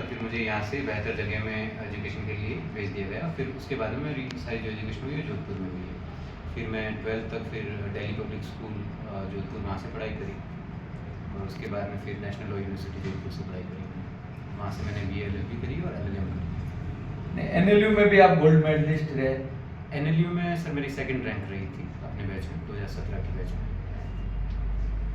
तब फिर मुझे यहाँ से बेहतर जगह में एजुकेशन के लिए भेज दिया गया। फिर उसके बाद में मेरी सारी जो एजुकेशन हुई है जोधपुर में हुई है। फिर मैं 12th तक फिर दिल्ली पब्लिक स्कूल जोधपुर वहाँ से पढ़ाई करी, और उसके बाद में फिर नेशनल लॉ यूनिवर्सिटी जोधपुर से पढ़ाई करी। वहाँ से मैंने BA LLB करी और LLM करी। NLU में भी आप गोल्ड मेडलिस्ट रहे? NLU में सर मेरी सेकंड रैंक रही थी अपने बैच में, 2017 के बैच में।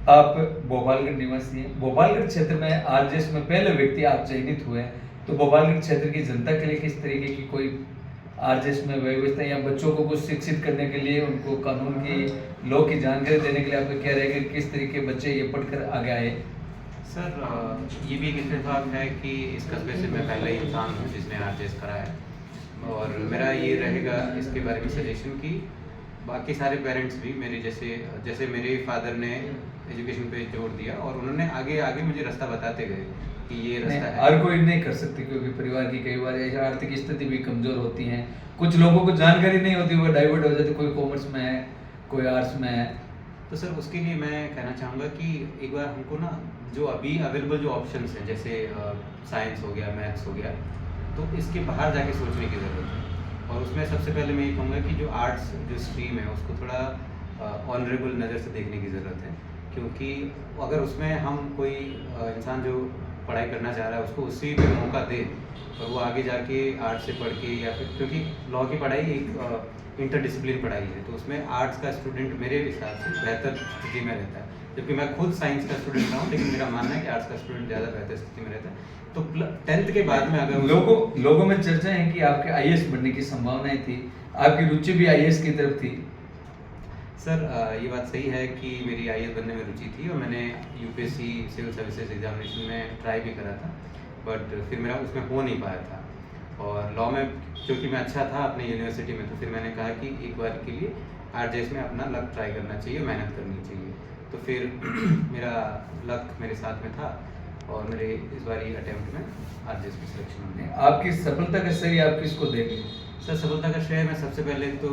आप भोपालगढ़ निवासी हैं। भोपालगढ़ क्षेत्र में RJS में पहले व्यक्ति आप चयनित हुए हैं, तो भोपालगढ़ क्षेत्र की जनता के लिए किस तरीके की कोई RJS में व्यवस्था या बच्चों को कुछ शिक्षित करने के लिए, उनको कानून की लॉ की जानकारी देने के लिए आपको क्या रहेगा, किस तरीके बच्चे ये पढ़कर आगे आए? सर ये भी एक इत्तेफाक है कि इस कस्बे से मैं पहला ही इंसान हूँ जिसने RJS करा है, और मेरा ये रहेगा इसके बारे में सजेशन कि बाकी सारे पेरेंट्स भी मेरे जैसे मेरे फादर ने एजुकेशन पे जोर दिया और उन्होंने आगे आगे मुझे रास्ता बताते गए कि ये रास्ता है। हर कोई नहीं कर सकते, क्योंकि परिवार की कई बार ऐसी आर्थिक स्थिति भी कमजोर होती है, कुछ लोगों को जानकारी नहीं होती, वो डाइवर्ट हो जाते, कोई कॉमर्स में है, कोई आर्ट्स में है। तो सर उसके लिए मैं कहना चाहूँगा कि एक बार हमको ना जो अभी अवेलेबल जो ऑप्शंस हैं, जैसे साइंस हो गया, मैथ्स हो गया, तो इसके बाहर जाके सोचने की ज़रूरत है। और उसमें सबसे पहले मैं ये कहूँगा कि जो आर्ट्स जो स्ट्रीम है उसको थोड़ा ऑनरेबल नज़र से देखने की ज़रूरत है, क्योंकि अगर उसमें हम कोई इंसान जो पढ़ाई करना चाह रहा है उसको उसी पे मौका दे और वो आगे जाके आर्ट्स से पढ़ के, या फिर क्योंकि लॉ की पढ़ाई एक इंटरडिसिप्लिन पढ़ाई है, तो उसमें आर्ट्स का स्टूडेंट मेरे हिसाब से बेहतर स्थिति में रहता है। जबकि मैं खुद साइंस का स्टूडेंट रहा हूँ, लेकिन मेरा मानना है कि आर्ट्स का स्टूडेंट ज़्यादा बेहतर स्थिति में रहता है। तो 10th के बाद में अगर लोगों में चर्चा है कि आपके IAS बनने की संभावनाएं थी, आपकी रुचि भी IAS की तरफ थी? सर ये बात सही है कि मेरी IAS बनने में रुचि थी, और मैंने UPSC सिविल सर्विसेज एग्जामिनेशन में ट्राई भी करा था, बट फिर मेरा उसमें हो नहीं पाया था। और लॉ में क्योंकि मैं अच्छा था अपने यूनिवर्सिटी में, तो फिर मैंने कहा कि एक बार के लिए RJS में अपना लक ट्राई करना चाहिए, मेहनत करनी चाहिए। तो फिर मेरा लक मेरे साथ में था और मेरे इस बार अटेम्प्ट में RJS में सिलेक्शन हो गया। आपकी सफलता का श्रेय आप किसको देंगे? सर सफलता का श्रेय मैं सबसे पहले तो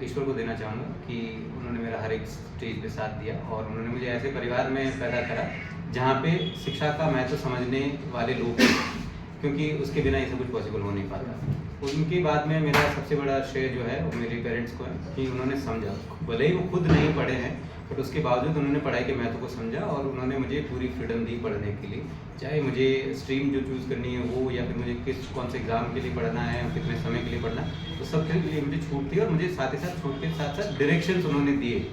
ईश्वर को देना चाहूँगा कि उन्होंने मेरा हर एक स्टेज पे साथ दिया, और उन्होंने मुझे ऐसे परिवार में पैदा करा जहाँ पे शिक्षा का महत्व समझने वाले लोग हैं, क्योंकि उसके बिना ये सब कुछ पॉसिबल हो नहीं पाता। उनके बाद में मेरा सबसे बड़ा श्रेय जो है वो मेरे पेरेंट्स को है कि उन्होंने समझा, भले ही वो खुद नहीं पढ़े हैं बट उसके बावजूद उन्होंने पढ़ाई के महत्व को समझा, और उन्होंने मुझे पूरी फ्रीडम दी पढ़ने के लिए, चाहे मुझे स्ट्रीम जो चूज़ करनी है वो, या फिर मुझे कौन से एग्ज़ाम के लिए पढ़ना है, कितने समय के लिए पढ़ना है, तो सब के लिए मुझे छूट थी, और मुझे साथ ही साथ छूट के साथ साथ डायरेक्शंस उन्होंने दिए,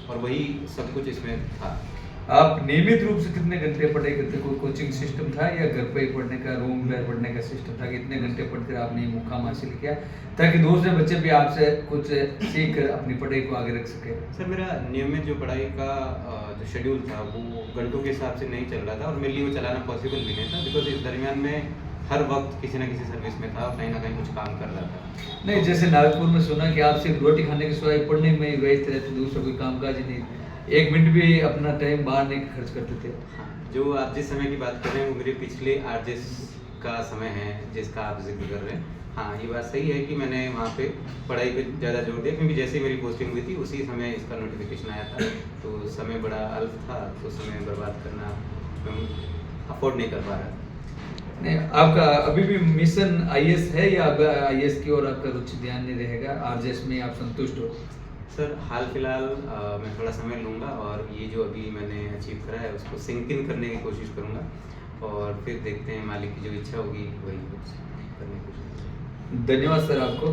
और वही सब कुछ इसमें था। आप नियमित रूप से कितने घंटे पढ़ाई करते? कोई कोचिंग सिस्टम था या घर पे ही पढ़ने का, रूम में पढ़ने का सिस्टम था कि इतने घंटे पढ़कर आपने ये मुकाम हासिल किया, ताकि दूसरे बच्चे भी आपसे कुछ सीख कर अपनी पढ़ाई को आगे रख सके? सर मेरा नियमित जो पढ़ाई का जो शेड्यूल था वो घंटों के हिसाब से नहीं चल रहा था, और मेरे लिए वो चलाना पॉसिबल भी नहीं था, बिकॉज इस दरमियान में हर वक्त किसी न किसी सर्विस में था और कहीं ना कहीं कुछ काम कर रहा था। नहीं, जैसे नागपुर में सुना कि आप सिर्फ रोटी खाने के सिवाय पढ़ने में ही व्यस्त रहते, दूसरा कोई कामकाज ही नहीं, एक मिनट भी अपना टाइम बाहर नहीं खर्च करते थे। हाँ, जो आप जिस समय की बात कर रहे हैं वो मेरे पिछले RJS का समय है जिसका आप जिक्र कर रहे हैं। हाँ, ये बात सही है कि मैंने वहाँ पे पढ़ाई पे ज़्यादा जोर दिया, क्योंकि जैसे ही मेरी पोस्टिंग हुई थी उसी समय इसका नोटिफिकेशन आया था, तो समय बड़ा अल्प था, तो समय बर्बाद करना अफोर्ड नहीं कर पा रहा था। नहीं, आपका अभी भी मिशन IAS है या अब IAS की ओर आपका रुचि ध्यान नहीं रहेगा? RJS में आप संतुष्ट हो? सर हाल फिलहाल मैं थोड़ा समय लूँगा, और ये जो अभी मैंने अचीव करा है उसको सिंक इन करने की कोशिश करूँगा, और फिर देखते हैं मालिक की जो इच्छा होगी वही कुछ करने की कोशिश करूँगा। धन्यवाद सर आपको।